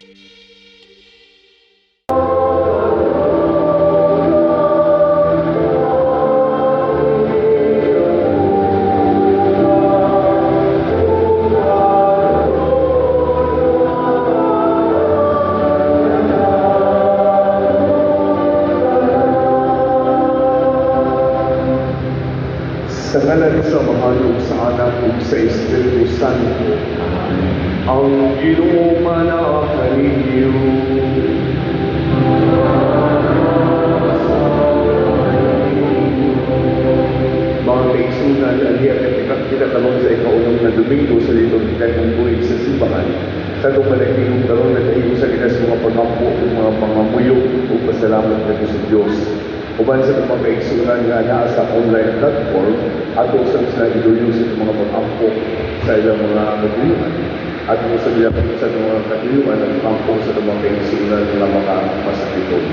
Sa ngalan sa Mahal sa Anak ug sa Espiritu Santo, ang Ginoo manakaninyo. Mga kaigsunan, aliyan at kinakalong sa ikaunang na Domingo sa litong ikanong buwig sa simbahan, sa tumalaging karon na kayo sa ginas mga pangampo ug mga pangamuyok ug pasalamat nato sa Dios. Uban sa mga kaigsunan nga naa sa online platform, ato sa sinagiduyo sa mga pag-ampo sa ilang mga katuyuan. At kung sa bilang sa mga katuyuan at pangpo sa mga kaigsunan nga mga masakitong.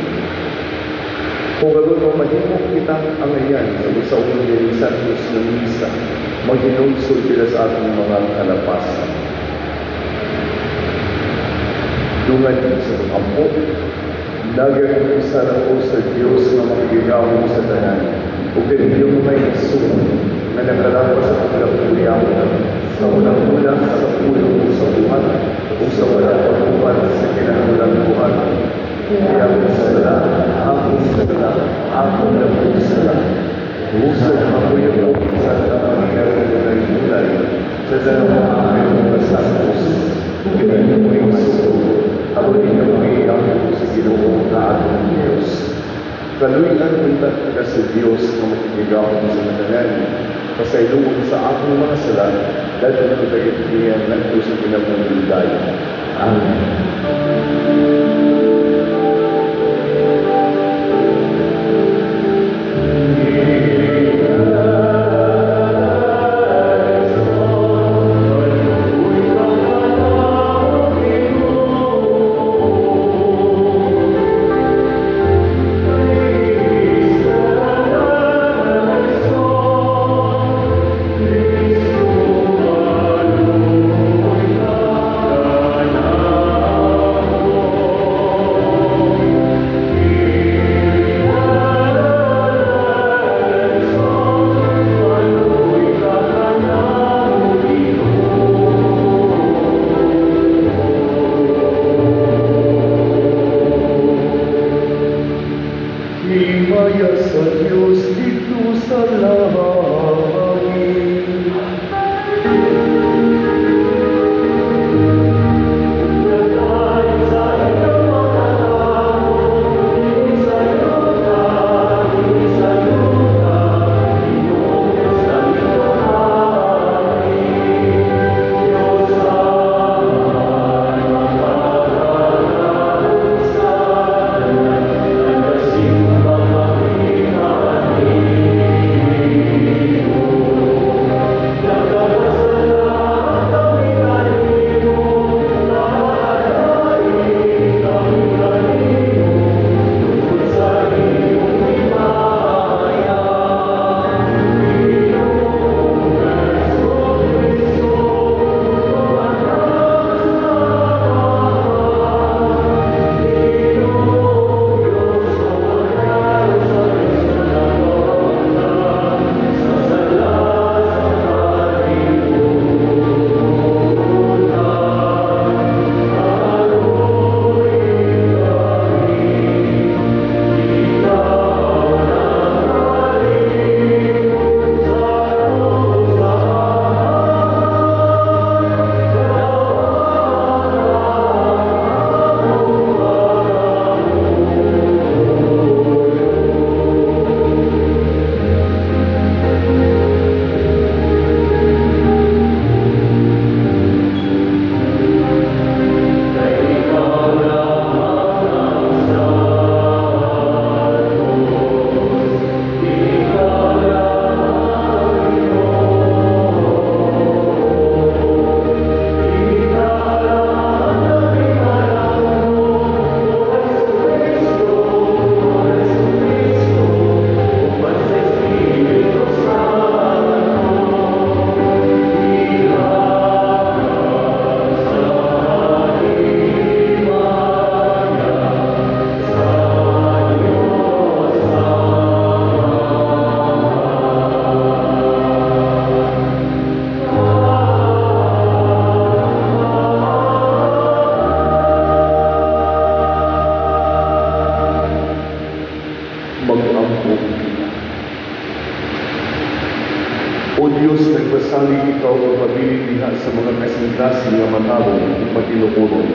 Kung gano'n mo, mahimok kita ang ayan sa usawang ng Santos ng Misa, maghinungsod kita sa ating mga kalapasan. Dungan sa pag-ampo, Dagan isa na po sa Diyos na makikigawin sa tanan. Huwag kaninyong may isun na nakalapas sa pagkakuliyaman sa unang-unang sa pulo o sa buhat o sa walang pagbuhat sa kinahanglang buhat. Kaya po sa lahat, ako na po sa lahat. Husad ako yung sa nangyari na nagulay sa dalawang aking mga santos. Kaninyong may isun. Ako ninyo ay ang sa Ginoo na ating Diyos. Kaluitan punta ka sa Diyos na makikigawin sa matanan. Pasayloon sa aking mga sala, dahil na kitagitiyan na ito sa pinagmamulay. Amen. O Diyos, nagpasalig ikaw magpabilin diha sa mga kasing-kasing nga matawag ug matinuoron.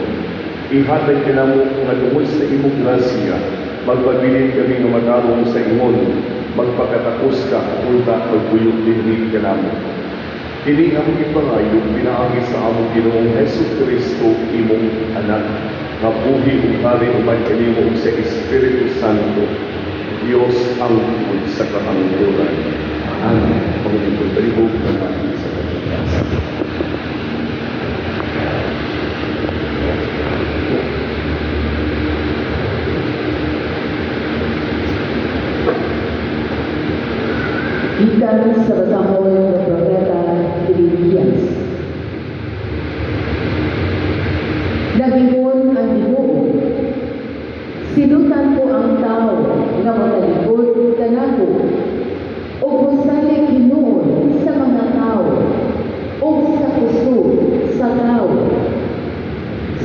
Ihatag ka namo nga tungod sa imong grasya, magpabilin kami nga matarong sa ingon, magpakatapos ka, ulta magbuyog dinhi ka namo. Kini ang ipangayo, pinaagi sa among Ginoong Jesucristo, imong anak, nga buhi ug hari uban kanimo sa Espiritu Santo, Diyos ang tungod sa kahangturan. Amen. Panginoon, talihog naman sa pagkakasa. Gikan sa basahon ng propeta Jeremias. Nagingon ang Ginoo, sinutan ko ang tao nga matalikod kanako, o musalig hinuon sa mga tao, o sa puso sa tao.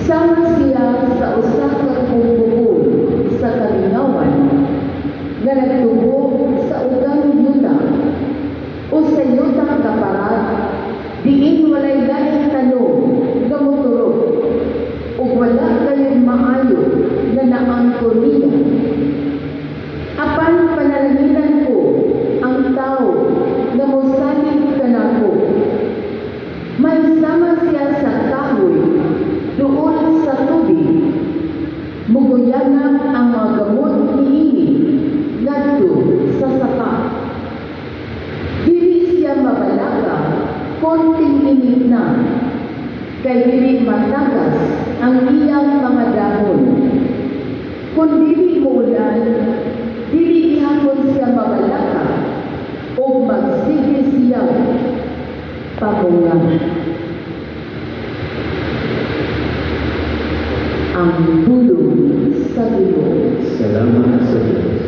Sama sila sa usa ka bukol sa kalingawan, nga nagtubo sa ugang yuta, o sa yuta kaparat, diin walay laing tanong nga moturog, o wala kayong maayo na naangko niya. Apan panalangin ko ang tao na mosalig kanako. May sama siya sa kahoy doon sa tubig. Muguyanan ang mga gamot niini ngadto sa saka. Dili siya mabalaka, konting init na, kay dili matagas ang iyang mga dahon. Kung dili muulan, dili ihapon siya mabalaka, o magsige siya pamungan. Ang bulong sa Ginoo. Salamat sa Diyos.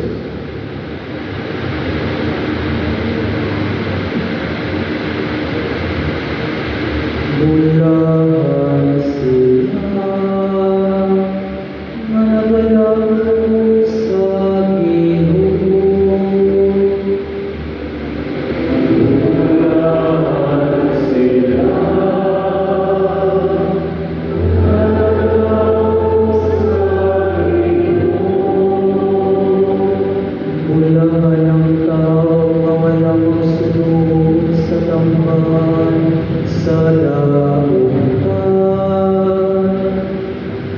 Bulahan sila managalang sa Ginoo. Bulahan sila bulahan ang tao mawalang sunod sa tamban sa lautan.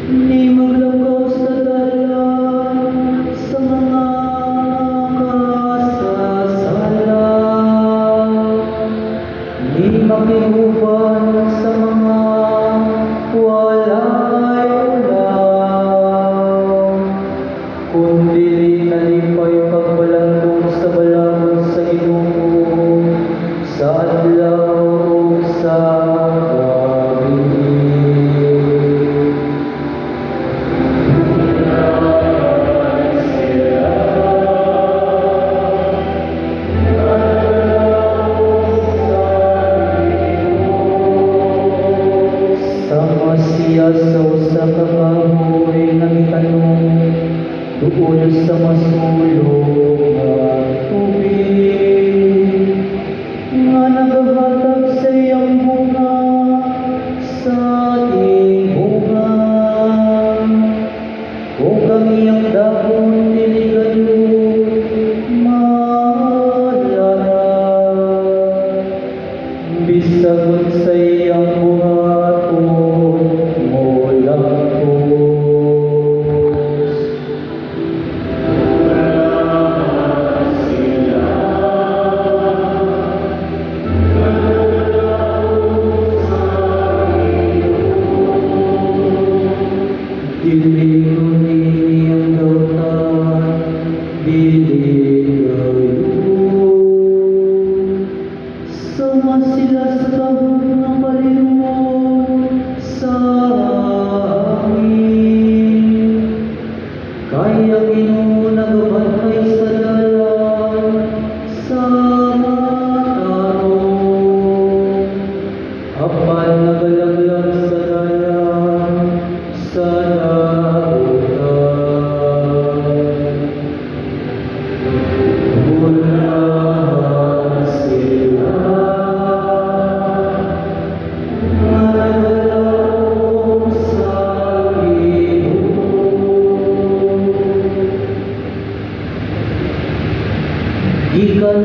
Ni maglakaw sa dala sa mga kasasala. Ni makihuban sa mga walay ulam. Kundi nalipay pagbalanggo sa balangod sa Ginoo, sa adlaw ug sa gabi.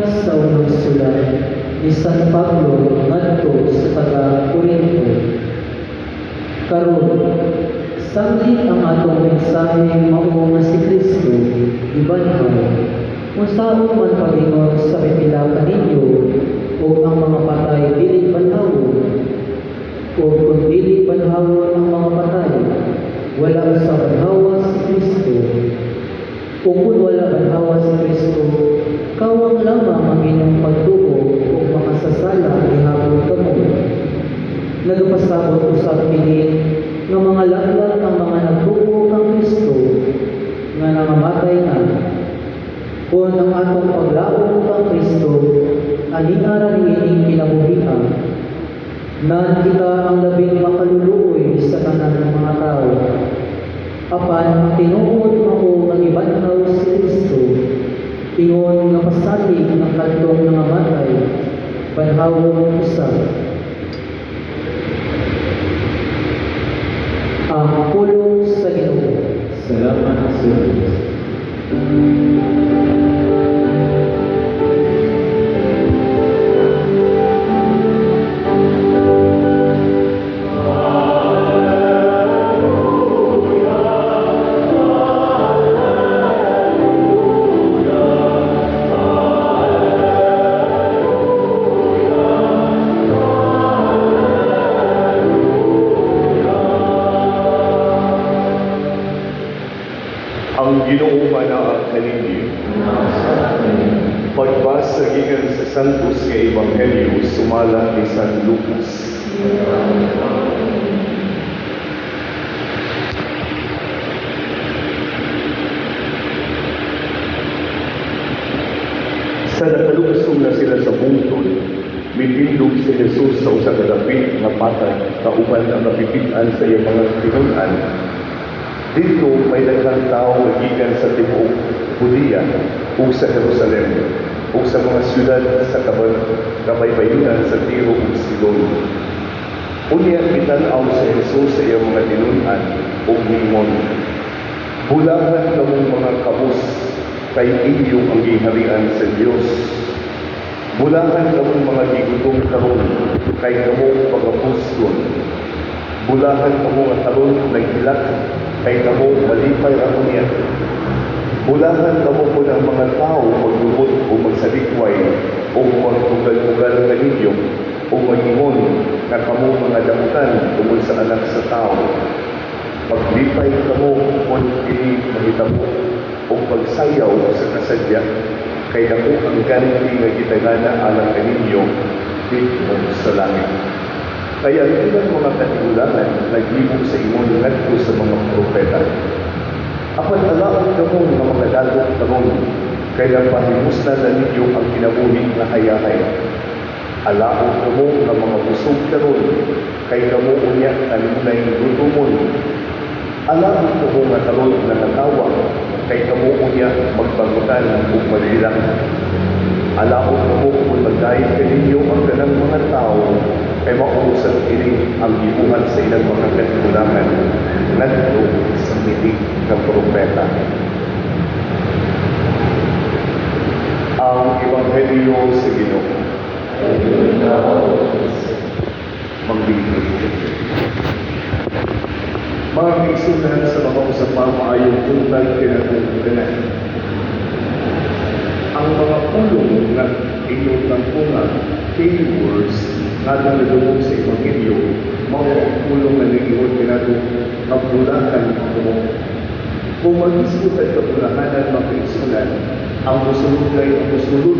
sa unang sulat ni San Pablo ngadto sa taga-Corinto. Karon, sanglit ang atong mensahe mao nga si Kristo ibanhaw. Unsaon man pag-ingon sa pipila kaninyo o ang mga patay dili banhawon, o kung dili banhawon ang mga patay, wala sa banhawa si Kristo. O kung wala banhawa si Kristo, kawang lamang ang inyong pagtuo o makasasala ihapon kamo. Nagpasabot usab kini nga mga laklag ang mga nagtuo kang Kristo nga nangamatay na. Kung ang atong paglaom kang Kristo ani ara ining kinabuhian, na kita ang labing makaluluoy sa tanan ng mga tao. Apan tinuod mao nga gibanhaw si Kristo, ingon nga pasalig ng kadtong nangamatay, banhawon usab. Ang pulong sa Ginoo. Salamat sa Diyos. Ang Ginoo manaag kaninyo. Pagbasa gikan sa Santos nga Ebanghelyo sumala ni San Lucas. Sa nakalungsong na sila sa bungtod, mitindog si Jesus sa usa ka dapit nga patay kauban ang napipitan sa iyang mga tinun-an. Dito may daghang tao nga gikan sa tibuok Judea ug sa Jerusalem ug sa mga syudad sa kabaybayonan sa Tiro ug Sidon. Unya gitan-aw sa Jesus sa iyang mga tinun-an ug ningon, "Bulahan kamong mga kabus, kay inyo ang giharian sa Dios. Bulahan kamong mga gigutom karon, kay kamo pagapuston. Bulahan kamo nga karon naghilak, kay kamo malipay ra niya. Bulahan kamo po ng mga tao maglubot o magsalikway o magtugal-tugal kaninyo o mag-ingon na kamo mga damutan tungkol sa anak sa tao. Paglipay kamo kung kini mahitabo o pagsayaw sa kasadya, kay dako ang ganti nga gitagana alang kaninyo dito sa langit. Kaya ilang mga katigulangan naglibog sa imong ngadto sa mga propeta. Apan alaon kamo nga mga dagat karon, kaya pahimuslan na ninyo ang kinabuhi nga hayahay. Alaon kamo nga mga busog karon, kay kamo unya kanunay lutumon. Alaon kamo nga karon nakatawa, kay kamo unya magbangutan ug magbilang. Alaon kamo kung magdayeg kaninyo ang ganang mga tao, kay mauusan kini ang gibuhat sa ilang mga katigulangan ngadto sa mitig ng propeta. Ang Ebanghelyo sa Ginoo. Magbibig. Mga kaigsunan sa mga usapang maayong tungkol kinatungkulan. Ang mga pulong na inyong tangkungan, keywords na nadulog sa Ebanghelyo, mga pulong na nag-iwan kinatungkulan kabulahan mo. Kung mag-isip at kabulahanan mga kaigsunan, ang musulod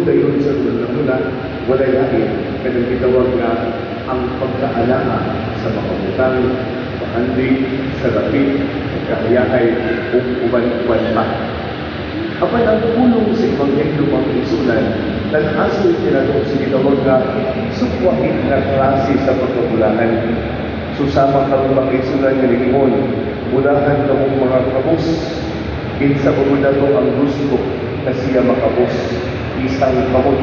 kayo sa mula, wala lain, kanang gitawag na ang pagkaalala sa mga utang, pahandi, sarapit, kahayahay, o uban-uban pa. Apan ang pulong sa Ebanghelyo mga kaigsunan, nag-asoy tinatong sa gitawag na sukwain na klase sa pagkabulahan. Susama ka mga kaigsunan nga ningon, bulahan kamong mga kabus, kinsa umunato ang gusto na siya makabus, isang kamot,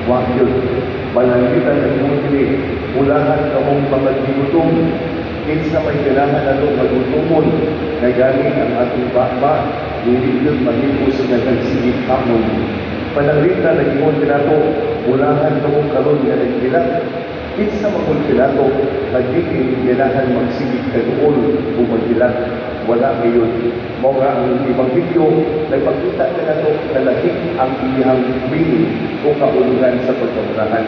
wakyod, malangitan ng mundili, bulahan kamong mga gigutom, kinsa may kailangan na ito magutumon, na galing ang ating baba, hindi yun mahipos na nagsigit hamon. Pananglita nag-ingon Pilato, mulahan ka mong karon nga nagkilat. Kinsa magul Pilato, nagdiin ganahan magsigig kaduol o magkilat. Wala ngayon. Mao nga ang ibang video, nagpakita Pilato na lahi ang iyang meaning o kahulugan sa pagkamulahan.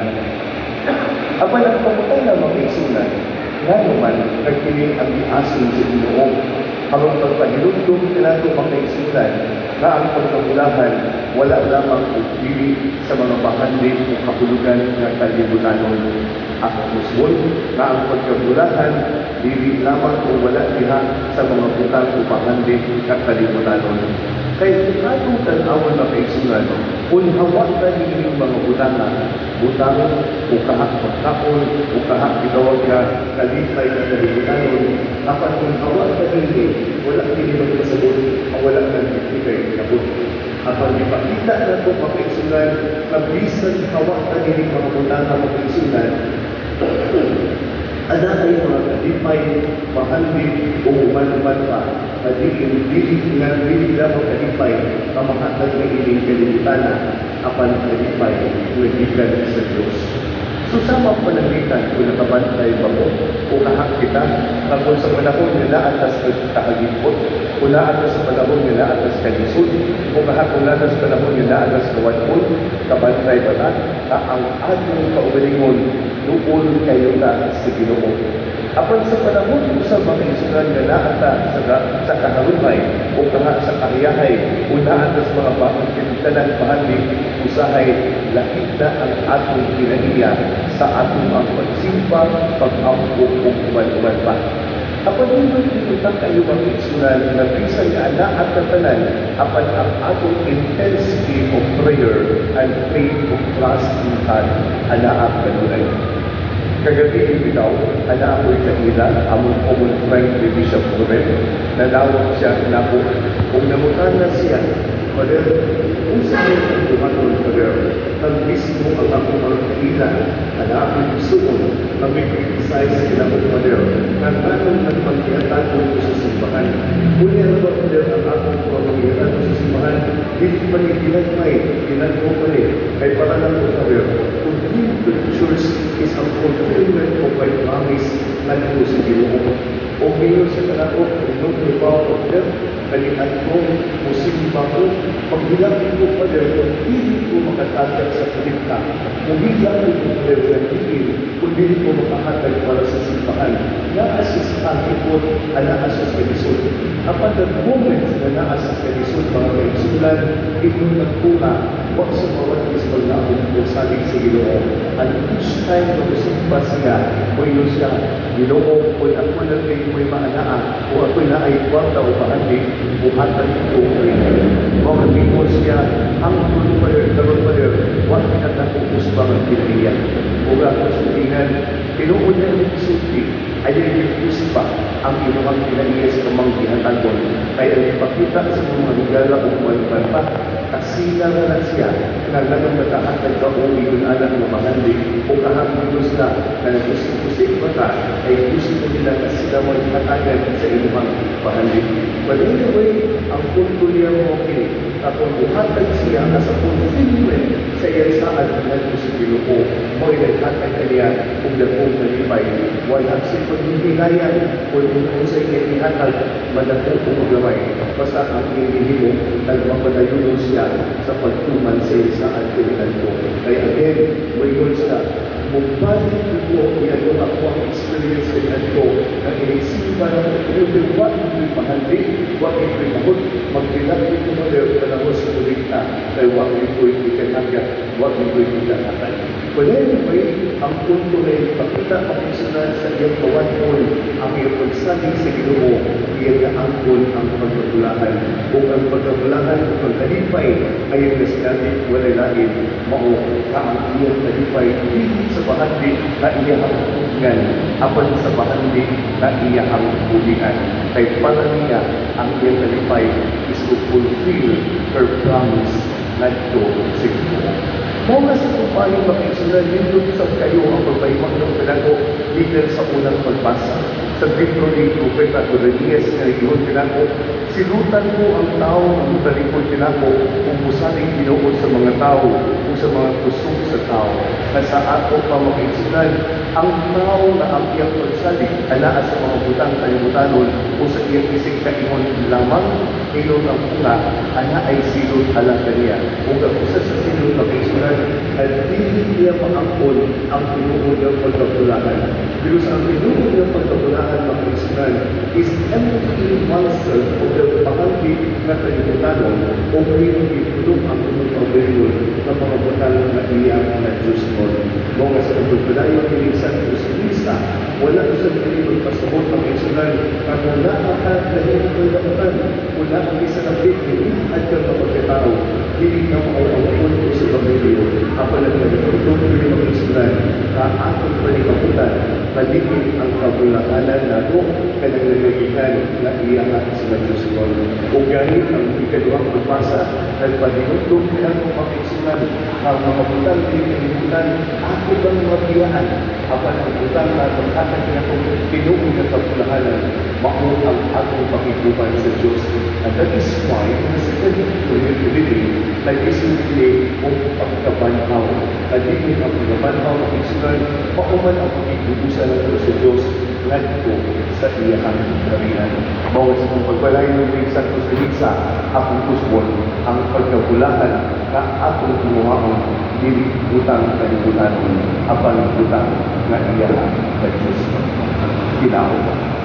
Apan ang pamutay na mga igsunan, nga naman nagpiling ang iason sa Ginoo. Harong pagpahilugdong Pilato makaigsunan na ang pagkamulahan wala lamang pili sa mga bahandi o kahulugan ng kalibutanon. Ako musmon na ang pagkamulahan dili lamang o wala diha sa mga butang o bahandi ng kalibutanon. Kaya kung atong tanawan na kaigsunan, kung hawak na ninyong mga butang o kahak pagkaon o kahak gitawag ka kalipay na kalibutanon, apan kung hawak na ninyo, wala ninyo magpasabot o wala nang bibigay na buto. Apan ipakita na ito makaigsunan, na bisan hawak na ninyo mga butang na makaigsunan, ada ay mga kalipay, mahandi o uman-uman pa, na dili lamang kalipay, kamahatag na ining kalibutana, apan kalipay, nagbigan sa Diyos. So sama pananglitan kung nakabantay ba mo o kahak kita na kung sa panahon nila atas kakagipot o na atas sa panahon nila atas kalisod o kahak kung na atas panahon nila atas kawadpon kabantay ba na ang atong kaugalingon doon kayo na sa Ginoo. Apan sa panahon sa mga isunan nga naata sa kaharumay o kaha sa kahiyahay o naata sa mga kinitanan bahandi usahay lakit na ang atong kinaiya sa atong ang pagsimpa, pag-ampo o uman-uman pa. Apan hindi ito kayo mga isunan na bisan nga naat na tanan apan ang atong intensity of prayer and faith of trust in God anaak kanunay. Kagabi bitaw, ana ako'y kanila, among common friend ni Bishop Morel, nalawag siya na po. Kung namutan na siya, Father, kung saan ang tumanon, Father, ang mismo ang akong mga kanila, ana ako'y isuon, ang may criticize sila mo, Father, na anong nagpagkiyatan ko sa simbahan. Kunya na ba, Father, ang akong pagpagkiyatan ko sa simbahan, hindi pa ni ginagmay, ginagmo pa rin, ay para lang ko, Father, the church is a fulfillment of my promise na ito sa Ginoo. O ngayon sa kanako, inong lupaw of death, kalihan ko, musimba ko, paghilapin ko pa rin, kung hindi ko makatagak sa kalimta, kung hilapin ko pa rin ng tingin, kung hindi ko makahatag para sa simbahan, naasis ang ikot, naasis kanisod. Apan the moment na naasis kanisod, mga kaisulan, itong nagpunga, wag sa bawat isbal na akong saling sa Ginoo. At each time na musimba siya, o yun siya, Ginoo, kung ako na kayo may maanaa, o ako na ay kwarta o bahandi, buhatan ko ko rin. O kapimo siya, ang tulpaler, karopaler, wag na nakupos ba ang pinaiya. O nga kung sutingan, tinuod na yung sulti, ay nilipus pa ang inuhang pinaiya sa kamanggihan doon. Kaya ipakita sa mga higala o kumalpan pa, kasila na siya, na nalang nakahatag ka o iunanan ng mahandi, o kahamulos na nagusik-usik mata, ay gusto nila kasila mo ikatagan sa inuhang mahandi. But anyway, ang punto niya mo kapag buhatag siya as a fulfillment sa iyang saan na gusto Ginoo, mo'y naghatag ka niya kung dakong nalipay. Walang si paghihilayan kung sa iyang ihatag, madagdag o maglamay. Basta ang iyong mo, nagmapadayon siya sa pagtuman sa iyang saan kinihan ko. Kaya again, may yun siya, magbalik ko yan yung ako ang experience kinihan ko na inisipan ng ito, what ito'y pahandi, what ito'y mahot, magbilaki ko mo rin panahon sa kulikta, kaya what ito'y ikanagya, what ito'y ikanagyan. But anyway, ang punto na ipakita ang isunan sa iyong kawanpon, ang iyong pagsaling sa Ginoo, iyong naangkon ang pagkabulahan. Kung ang pagkabulahan o pagkalipay ay ang nasinabi, walay lain, mao ka ang iyong kalipay, hindi sa bahandi na iyahang hulingan, apan sa bahandi na iyahang hulingan. Kay para niya, ang iyong kalipay is to fulfill her promise na ito sa Ginoo. Mga sa kumpanya makisunan, nindot sa kayo ang pagpaimang ng pinako, gikan sa unang pagbasa. sa libro ni Propeta Jeremias nga iyon kinako, silutan ko ang tao ang talikod kinako kung musaning Ginoo sa mga tao o sa mga kusog sa tao. Na sa ato pa makaigsunan, ang tao na ang iyang pagsalig, anaa sa mga butang kalimutanol o sa iyang isig kaingon lamang, ilong ang punga, ana ay silot alang kaniya. O kapusa sa silot makaigsunan, at hindi niya maangkol ang tinuod ng pagkapulaan. Pero sa ang tinuod ng pagkapulaan makaigsunan is empty oneself o pagkakangkit na kalimutanol o mayroong itulong ang unong pagkapulaan ng mga butang na iyang na Diyos mo. Mga sa pagpapalayo ng Santo Krista, wala sa mga magpasabot ang isunan, at wala ang kahit pagkakutan, wala ang isa na piti at kang pagkatao, hindi na mauangkot ko sa pamilyo, kapag nagpagkutong ko yung mga isunan, na aking palikaputan, paligid ang kabulakanan na ito, kanang nagagitan na iyan at sa Diyos mo. O ganit ang ikaduhang pagbasa, nagpalikutom ang mga isunan, ang mga butang pinilimutan, ako bang mabiyaan, apan ang butang na pagkakang kinakong tinuod na kabulahanan, mao ang atong pakikupan sa Diyos. And that is why, sa living, nag-isimili o pagkabanhaw. Nagiging ang pagkabanhaw ng isunan, mauman ang pakikubusan ng sa Diyos, nagto sa iyang karihan. Bawas ng pagpalayo ng Santo Krista, akong kusbon, ang pagkabulahan na atong kumuhaon, dili butang kalibutan, apan butang na iyang na Diyos. Kinao.